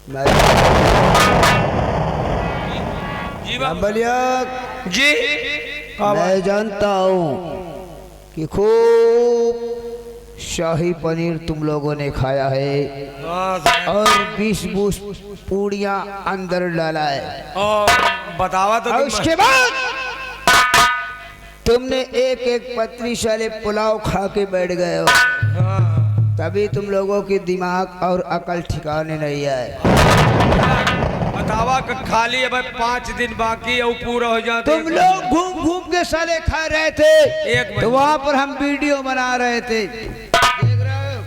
मैं जी बाबू बलिया जी। मैं जानता हूँ कि खूब शाही पनीर तुम लोगों ने खाया है और 20 पूड़ियाँ अंदर डाला है और बतावा तो और उसके बाद तुमने एक पतली साले पुलाव खा के बैठ गए हो। तभी तुम लोगों की दिमाग और अकल ठिकाने नहीं आए। बतावा का खाली है भाई 5 दिन बाकी है वो पूरा हो जाता। तुम लोग घूम घूम के साले खा रहे थे एक तो वहां पर हम वीडियो बना रहे थे। देख रहे हो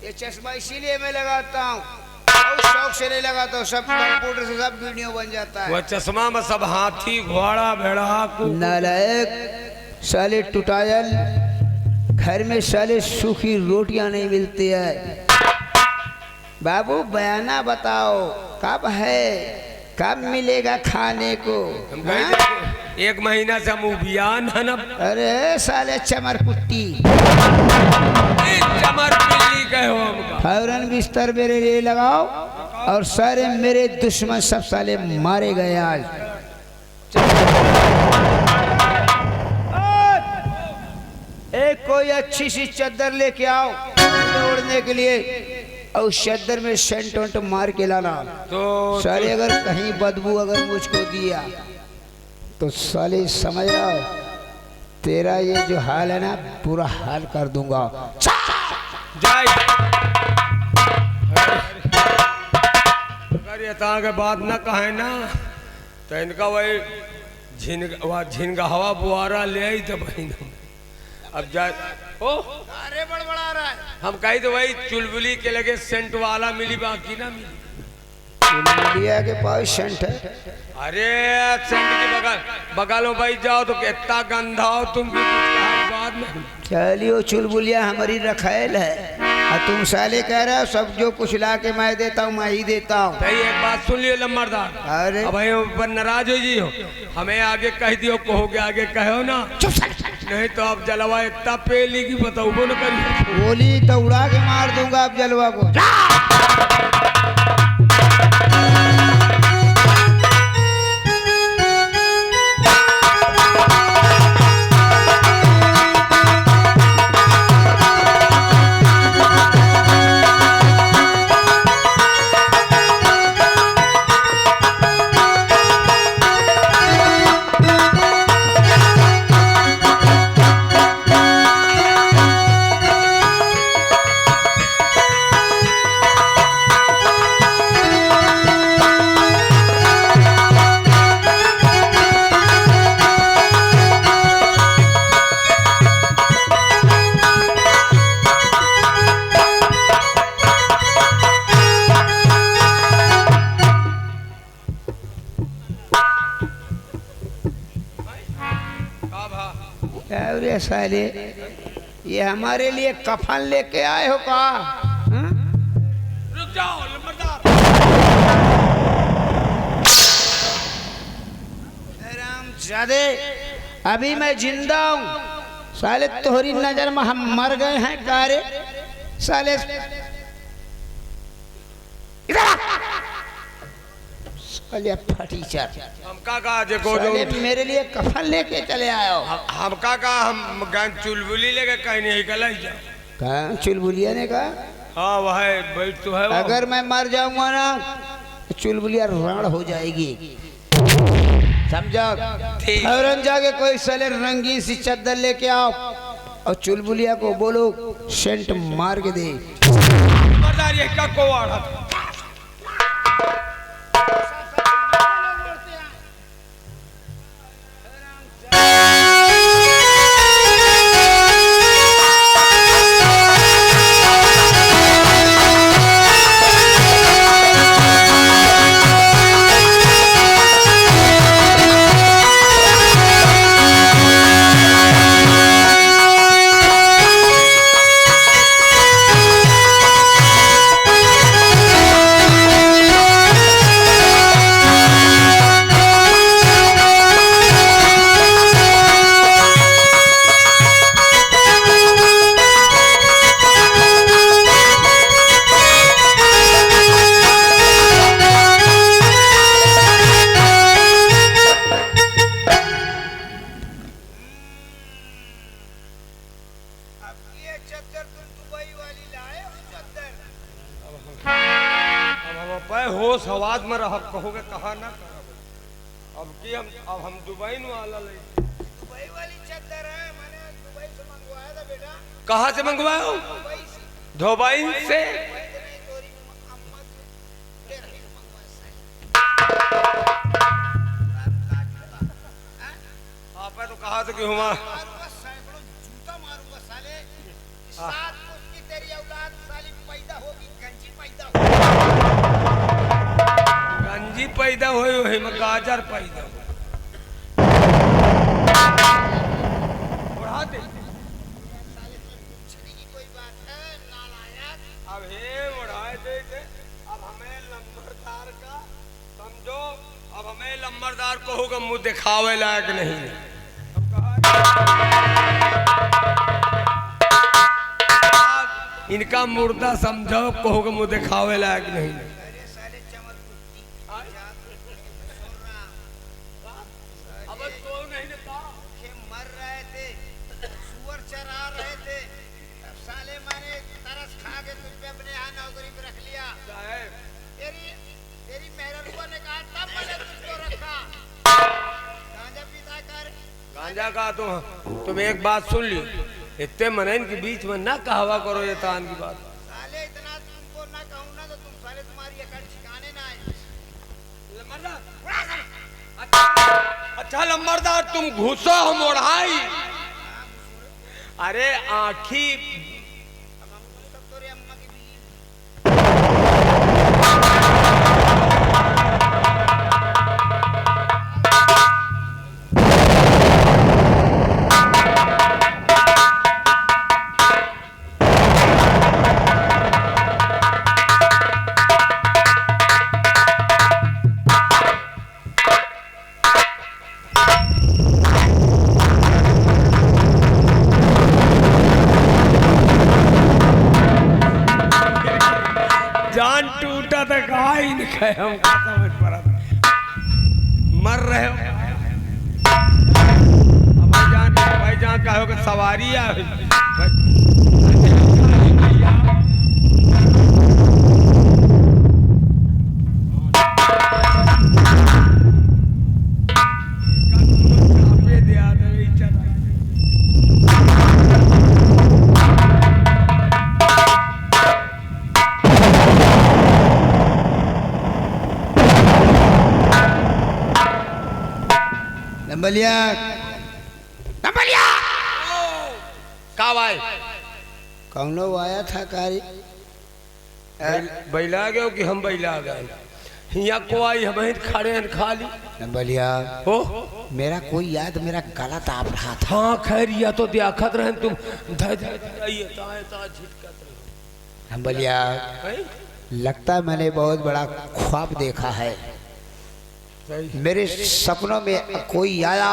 ये चश्मा इसीलिए मैं लगाता हूँ और शौक से नहीं लगाता हूँ। सब कंप्यूटर से सब वीडियो बन जाता वो है। चश्मा में सब हाथी घोड़ा भेड़ा नालायक साले टुटायल घर में साले सूखी रोटियां नहीं मिलती है। बाबू बयाना बताओ कब है कब मिलेगा खाने को? हम कहे थे, 1 महीना से हम उबियान है ना। अरे साले चमर कुट्टी चमर पिल्ली कहे हो हमका। फौरन बिस्तर मेरे लिए लगाओ और सारे मेरे दुश्मन सब साले मारे गए आज। एक कोई अच्छी सी चादर लेके आओ ओढ़ने के लिए और उस चादर में सेंट वेंट मार के लाना। तो साले अगर कहीं बदबू अगर मुझको दिया तो साले समझ रहा हो तेरा ये जो हाल है ना पूरा हाल कर दूंगा। जाए अगर ये के बात न कहे ना तो इनका वही झिनगा हवा बुआरा ले आई तो भाई अब जाए। ओ अरे बड़बड़ा रहा है। हम कही तो वही चुलबुली के लगे सेंट वाला मिली बाकी ना मिली। इंडिया के पास सेंट है। अरे सेंट की बगल भाई जाओ तो कितना गंदा हो तुम भी कुछ कहा बाद में। चलियो चुलबुलिया हमारी रखेल है और तुम साले कह रहे हो सब जो कुछ ला के मैं देता हूँ मैं ही देता हूँ। सही एक बात सुन लियो लम्बरदार। अरे अब भाई ऊपर नाराज हो जी हो हमें आगे कह दियो कहोगे आगे कहो ना नहीं तो आप जलवा इतना पेली की बताओ वो न करिए। गोली तो उड़ा के मार दूंगा आप जलवा को। अरे साले ये हमारे लिए कफन लेके आए हो का? रुक जाओ लम्बरदार। रामजादे अभी मैं जिंदा हूँ साले तोहरी नजर में हम मर गए हैं कारे साले। साले फटीचर हमका कहा जे को साले मेरे लिए कफन लेके चले आए हो। हमका कहा हम गन चुलबुली लेके कहीं नहीं गला जा। कहाँ चुलबुलिया ने कहा? हाँ वह बैठ तो है वो। अगर मैं मर जाऊंगा ना तो चुलबुलिया राण हो जाएगी समझो। ठीक। फौरन जाके कोई साले रंगीन सी चादर लेके आओ और चुलबुलिया को बोलो सेंट मार के दे। लम्बरदार ये का कोवाड़ा Thank मैं होश हवास में रह कहोगे कहा ना अब हम दुबई में वाला ले दुबई वाली चादर है, मैंने दुबई से मंगवाया था बेटा। कहाँ से मंगवाया हो? दुबई से। आप तो कहा था कि हुआ जूता मारूंगा साले, साथ उसकी तेरी औलाद साली पैदा होगी, गंजी पैदा होगी। गंजी पैदा हुई वही में गाजर पैदा हो बढ़ा दे साले से पूछने की कोई बात है नालायक। अब हे बढ़ाए दे अब हमें लंबरदार का समझो, अब हमें लंबरदार को होगा मुंह दिखावे लायक नहीं है। इनका मुर्दा समझो कहोगे मुंह दिखावे लायक नहीं है। अरे साले चमक अब तो नहीं देता के मर रहे थे, सुअर चरा रहे थे, अब साले माने तरस खा के तुझ पे अपने यहाँ नौकरी पे रख लिया। साहब तेरी मेहरबुआ ने कहा तब मैंने तुझको रखा। गांजा पीता कर। गांजा का तुम एक बात सुन ली, इतने मनन के बीच में ना कहवा करो ये तान की बात। साले इतना तुमको ना कहूँ ना तो तुम साले तुम्हारी अकड़ ठिकाने ना आए। अच्छा लंबरदार तुम घुसो हम ओढ़ाई। अरे आखी अब हम सब तोरे अम्मा की बीवी। जान टूटा तो कहा ही नहीं खाए हम समझ पड़ा मर रहे हो। अब भाई जान कहो कि सवारी है नंबलिया का भाई कौनो आया था कारी बैला गए कि हम बैला गए यहाँ को आई हम खड़े हैं खाली नंबलिया हो मेरा कोई याद मेरा गला दाब रहा था। हाँ खैर या तो दियाखत रहे तुम नंबलिया लगता मैंने बहुत बड़ा ख्वाब देखा है। मेरे सपनों में कोई आया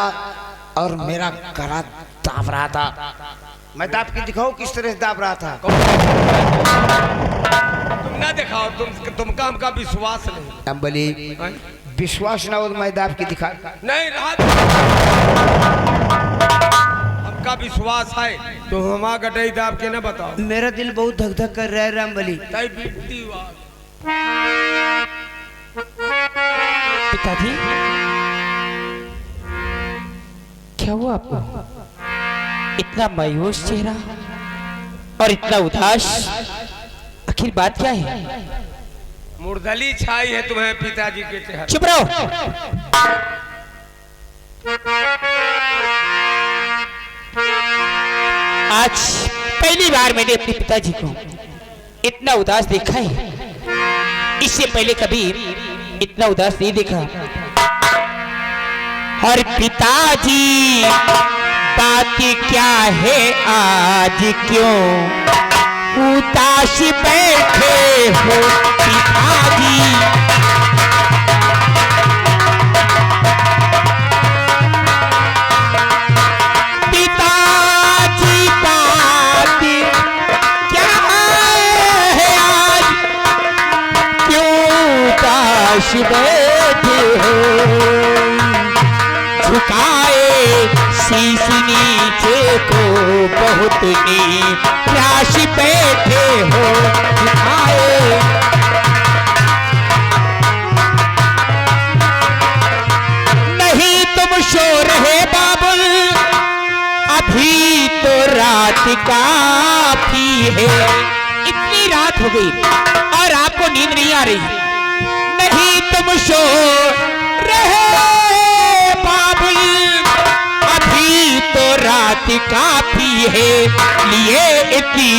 और मेरा गला दाब रहा था। मैं दाब के दिखाऊं किस तरह से दाब रहा था? तुम ना दिखाओ, तुमका हमका विश्वास नहीं। नंबली विश्वास ना हो तो मैं दाब के दिखा नहीं रहा हमका विश्वास है तो हमा गटई दाब के ना बताओ। मेरा दिल बहुत धक धक कर रहा है रामबली। पिताजी क्या हुआ आपको? इतना मायूस चेहरा और इतना उदास, आखिर बात क्या है? मुर्दली छाई है तुम्हें पिताजी के चेहरे। चुप रहो। आज पहली बार मैंने अपने पिताजी को इतना उदास देखा है। इससे पहले कभी इतना उदास नहीं देखा। और पिताजी बात क्या है आज क्यों उदास बैठे हो पिताजी? पिताजी बात क्या है आज क्यों उदास बैठे हो? झुकाए शीश नीचे को बहुत निराश बैठे हो। झुकाए है। इतनी रात हो गई और आपको नींद नहीं आ रही। नहीं तुम सो रहे बाबुल, अभी तो रात काफी है, लिए इतनी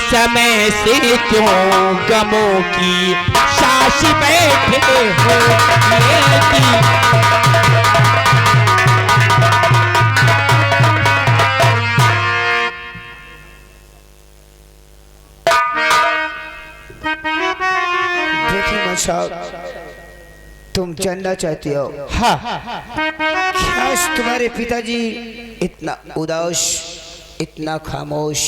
समय से क्यों गमों की सास बैठे हो। देखिए साहब, तुम जानना चाहती हो हाँ क्या तुम्हारे पिताजी इतना उदास, इतना खामोश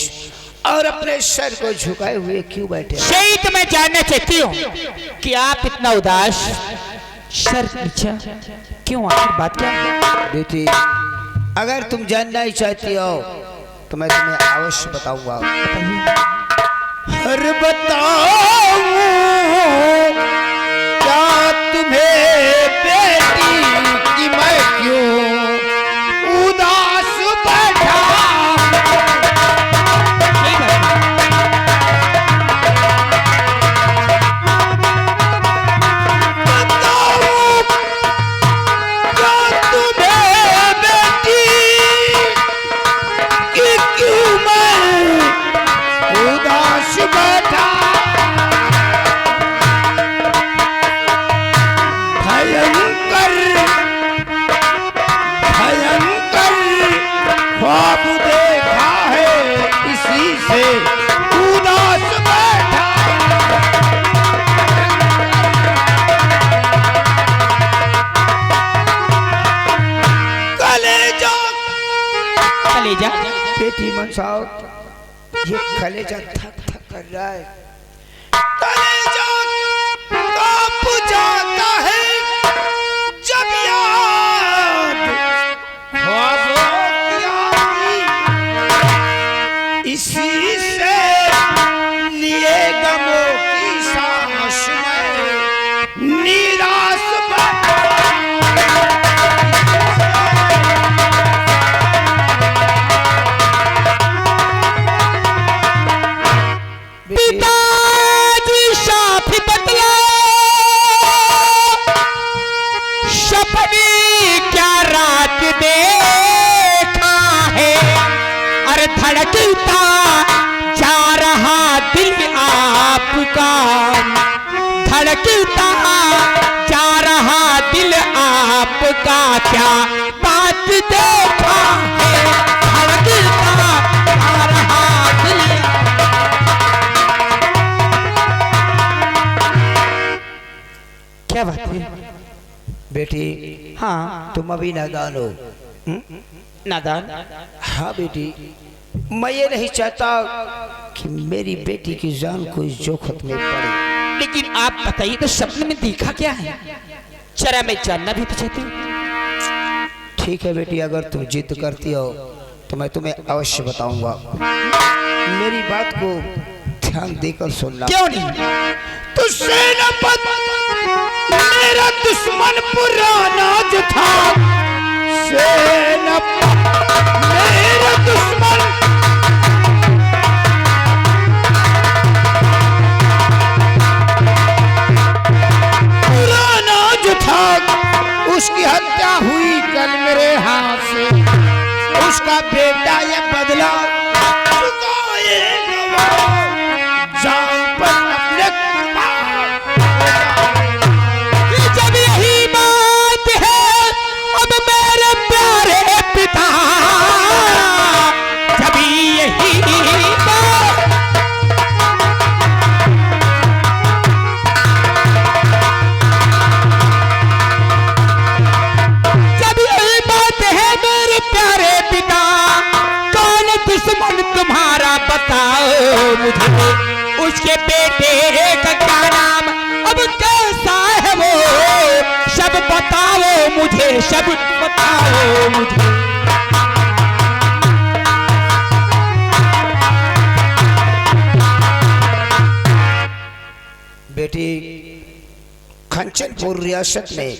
और अपने सर को झुकाए हुए क्यों बैठे? सही तो मैं जानना चाहती हूँ कि आप इतना उदास, सर नीचा क्यों, आखिर बात क्या है? बेटी, अगर तुम जानना ही चाहती हो तो मैं तुम्हें अवश्य बताऊंगा। हर बताऊं क्या तुम्हें बेटी कि मैं क्यों उदास बैठा? बताऊं क्या तुम्हें बेटी कि क्यों मैं उदास बैठा? भयंकर भयंकर ख्वाब देखा है, इसी से उदास बैठा। कलेजा कलेजा बेटी मनसाओ, ये कलेजा थक थक कर रहा है। कलेजा कांप जाता है जब याद ख्वाबों की आती। इसी से लिए गमों की सांस में निराश बैठा। पिताजी साफ बतला, सपने क्या रात देखा है, अरे धड़कता जा रहा दिल आपका, धड़कता जा रहा दिल आपका, क्या बात देखा है, धड़कता जा रहा दिल। क्या बात है बेटी, हाँ तुम अभी नादान हो। नादान? हाँ बेटी, मैं ये नहीं चाहता कि मेरी बेटी की जान कोई जोखिम में पड़े। लेकिन आप बताइए तो सपने में देखा क्या है, जरा मैं जानना भी तो चाहती हूँ। ठीक है बेटी, अगर तुम जिद करती हो तो मैं तुम्हें अवश्य बताऊंगा। मेरी बात को ध्यान देकर सुनना। क्यों नहीं? तुझसे नफरत मेरा दुश्मन पुराना जो था, से मेरा दुश्मन पुराना जो था, उसकी हत्या हुई कल मेरे हाथ से। उसका बेटा ये बदला चुकाएगा जान पर अपने। जब यही बात है अब मेरे प्यारे पिता, जब यही बात, जब यही बात है मेरे प्यारे पिता, कौन दुश्मन तुम्हारा बताओ मुझे, उसके बेटे का क्या नाम, अब कैसा है वो, सब बताओ मुझे, सब बताओ मुझे। बेटी, खंचनपुर रियासत में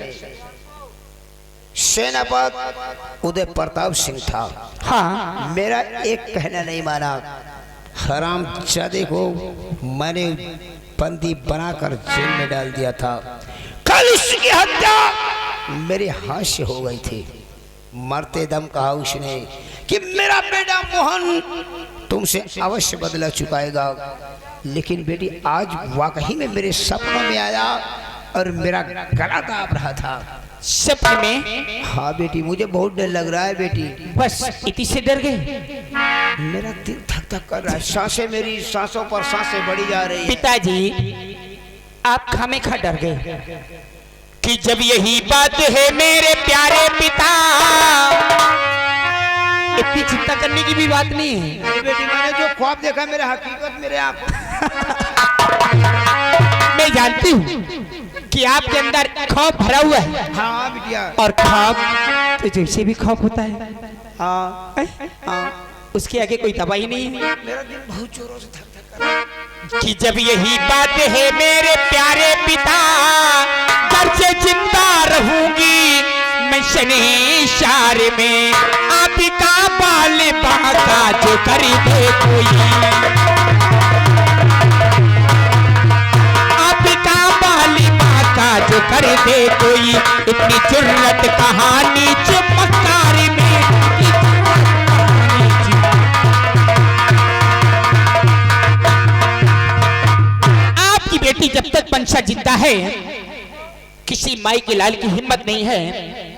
सेनापति उदय प्रताप सिंह था। हाँ मेरा एक कहना नहीं माना, हराम जादे को मैंने बंदी बनाकर जेल में डाल दिया था। कल उसकी हत्या मेरे हाथ से हो गई थी। मरते दम कहा उसने कि मेरा बेटा मोहन तुमसे अवश्य बदला चुकाएगा। लेकिन बेटी आज वाकई में मेरे सपनों में आया और मेरा गला दाब रहा था। सपने में? हाँ बेटी, मुझे बहुत डर लग रहा है बेटी। बस इतनी से डर गए? मेरा दिल धक धक कर रहा है, सांसें मेरी सांसों पर सांसें बढ़ी जा रही है। पिताजी आप खामेखा डर गए कि जब यही बात है मेरे प्यारे पिता। इतनी चिंता करने की भी बात नहीं है। अरे बेटी, मैंने जो ख्वाब देखा मेरे हकीकत मेरे आप मैं जानती हूँ कि आपके अंदर खौफ भरा हुआ है। हाँ बिटिया। और खौफ तो जैसे भी खौफ होता है, हाँ हाँ, उसके आगे कोई दवाई नहीं है। मेरा दिल बहुत जोरों से धक धक कर रहा है कि जब यही बात है मेरे प्यारे पिता, घर से जिंदा रहूंगी मैं शनिशार में। आप का बाल बाका जो कर दे कोई, आप का बाल बाका जो कर दे कोई। इतनी जुर्रत कहानी चमत्कार में। आपकी बेटी जब तक पंछा जिंदा है, किसी माई के लाल की हिम्मत नहीं है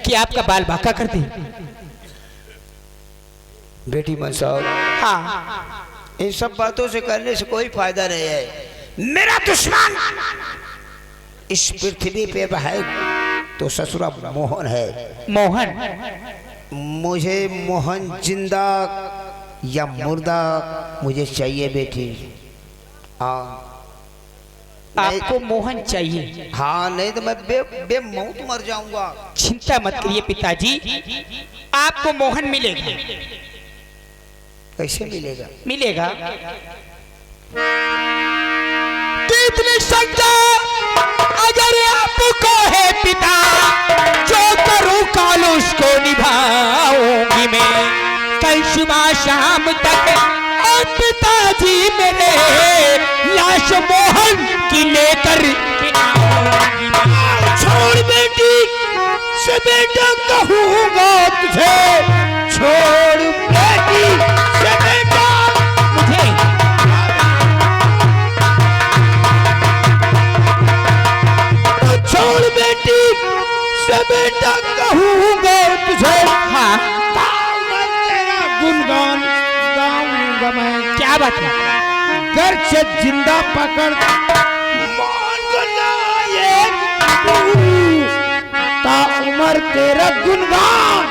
कि आपका बाल बाका कर दे। बेटी मनसाब, हाँ, इन सब बातों से करने से कोई फायदा नहीं है। मेरा दुश्मन इस पृथ्वी पे है तो ससुरा मोहन है। मोहन? मुझे मोहन जिंदा या मुर्दा मुझे चाहिए बेटी। हाँ, आपको मोहन चाहिए? हाँ, नहीं तो मैं बेमौत मर जाऊंगा। चिंता मत करिए पिताजी, आपको मोहन मिलेगा। कैसे मिलेगा? मिलेगा। कितनी संख्या अगर आपको है पिता, जो करूं काल उसको निभाऊंगी मैं। कल सुबह शाम तक और पिताजी मेरे लाश मोहन की लेकर छोड़ बेटी से बेटा कहूंगा तुझे, छोड़ बेटी से बेटा मुझे। छोड़ बेटी से बेटा कहूंगा तुझे। हाँ, तेरा गुणगान गाऊंगा मैं। क्या बात है? घर से जिंदा पकड़ मोहन को लायक ता उमर तेरा गुणगान।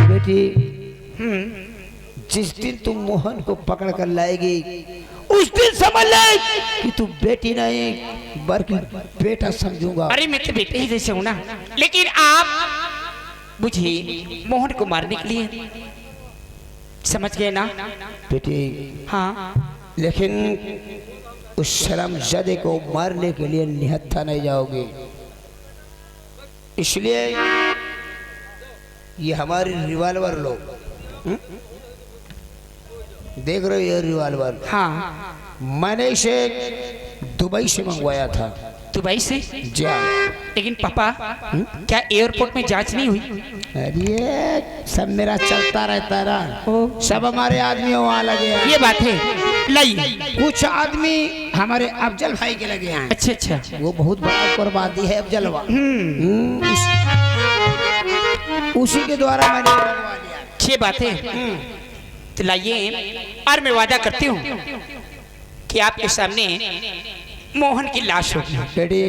बेटी, जिस दिन तुम मोहन को पकड़ कर लाएगी उस दिन समझ ले कि तू बेटी नहीं बल्कि बेटा समझूंगा। अरे मैं तो बेटे ही जैसे हूं ना, लेकिन आप मुझे मोहन को मारने के लिए समझ गए ना? बेटी हाँ, लेकिन उस शर्मजादे को मारने के लिए निहत्था नहीं जाओगे। इसलिए ये हमारी रिवाल्वर लो। देख रहे हो ये रिवाल्वर? हाँ, मैंने इसे दुबई से मंगवाया था। दुबई से? जी हाँ। लेकिन पापा, क्या एयरपोर्ट में जांच नहीं हुई? अरे सब मेरा चलता रहता है ना, सब हमारे आदमी वहाँ लगे हैं। ये बात है। लाइए। कुछ आदमी हमारे अफजल भाई के लगे हैं। अच्छा अच्छा, वो बहुत बड़ा कुर्बानी है अफजल भाई। उसी के द्वारा मैंने मंगवा लिया। अच्छी बात है। तो लाइए, और मैं वादा करती हूँ कि आपके सामने मोहन की लाश होगी। बेटी,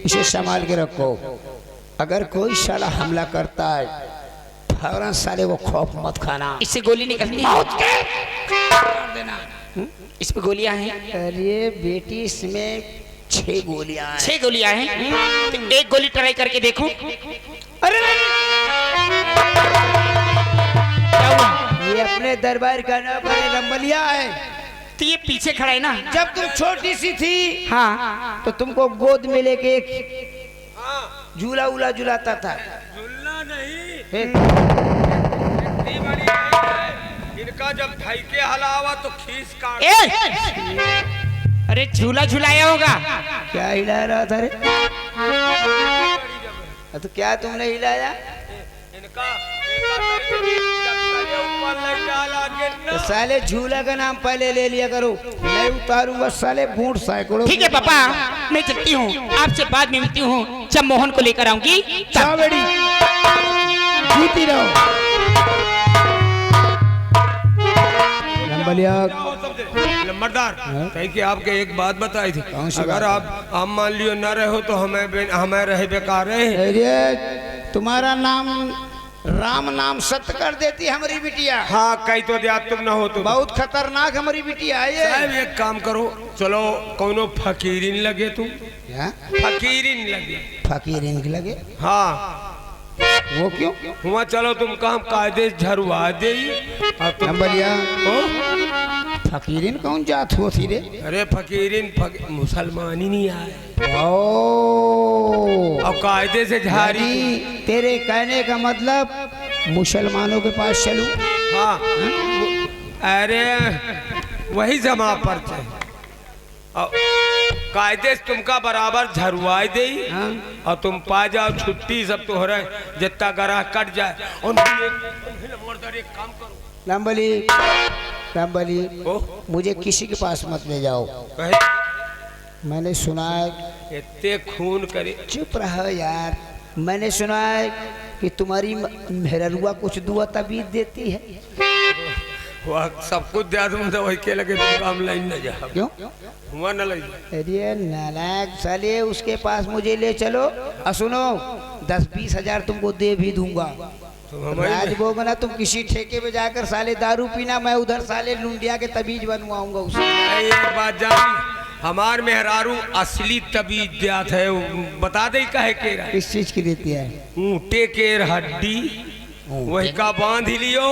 इसे संभाल के रखो। अगर कोई साला हमला करता है फौरन साले वो खौफ मत खाना। इससे गोली निकलती है? देना। इस पे गोलियां हैं? अरे बेटी, इसमें 6 गोलियां हैं। 6 गोलियां हैं? तो एक गोली ट्राई करके देखो। अरे क्या हुआ? ये अपने दरबार का ना बड़े रंबलिया है। तो ये पीछे खड़ा है ना? जब तुम छोटी सी थी हाँ, तो तुमको गोद में लेके झूला उला झुलाता था। झूलना नहीं, हे, इतनी बड़ी है, इनका जब ढाई के हलावा तो खींच काट। अरे झूला झुलाया होगा। क्या हिला रहा था रे? तो क्या तुमने हिलाया? इनका जब तले ऊपर ले डाला गिरना। तो साले झूला का नाम पहले ले लिया करो, मैं उतारूंगा साले बूढ़ सैकड़ों। ठीक है पापा, मैं चलती हूँ, आपसे बाद में मिलती हूँ। जब मोहन को लेकर आऊंगी जाओ बेटी, जीती रहो। नंबरदार, कहीं कि आपके एक बात बताई थी, कौन सी अगर बात? आप मान लियो न रहो तो हमें रहे बेकार रहे। अरे तुम्हारा नाम राम नाम सत्य कर देती हमारी बिटिया। हाँ कहीं तो दिया तुम ना हो तो बहुत खतरनाक हमारी बिटिया है साहब। ये। एक काम करो, चलो कौनो फकीरीन लगे तुम, क्या? फकीरीन लगे। फकीर इनके लगे? हाँ वो क्यों? हुआ चलो तुम काम कायदे झरवा दे। नंबरिया फकीरिन कौन जात होती रे? अरे फकीरीन मुसलमान ही नहीं आए ओ, और कायदे से झारी। यानी तेरे कहने का मतलब मुसलमानों के पास चलूं? हाँ अरे वही जमा पर और कायदे से तुमका बराबर झरवाई दे हाँ? और तुम पा जाओ छुट्टी सब तो हो रहा है, जितना गरा कट जाए। और एक काम करो लंबली, लंबली, ओ मुझे किसी के पास मत ले जाओ। कहे मैंने सुना है, इतने खून करे। चुप रहो यार। मैंने सुना है कि तुम्हारी मेहरुआ कुछ दुआ तबीयत देती है। वह सब कुछ दिया तुम तो वही के लगे तुम काम लाइन न जा। क्यों? हुआ न लगी। अरे नालायक साले, उसके पास मुझे ले चलो और सुनो 10-20 हजार तुमको दे भी दूंगा। राजभोग ना तुम किसी ठेके पे जाकर साले दारू पीना, मैं उधर साले लुंडिया के तबीज बनवाऊंगा उसे। एक बात जानी, हमार मेहरारू असली तबीज दियात है, बता दे कहे के किस चीज की देती है? ऊँटे के हड्डी वही का बांध लियो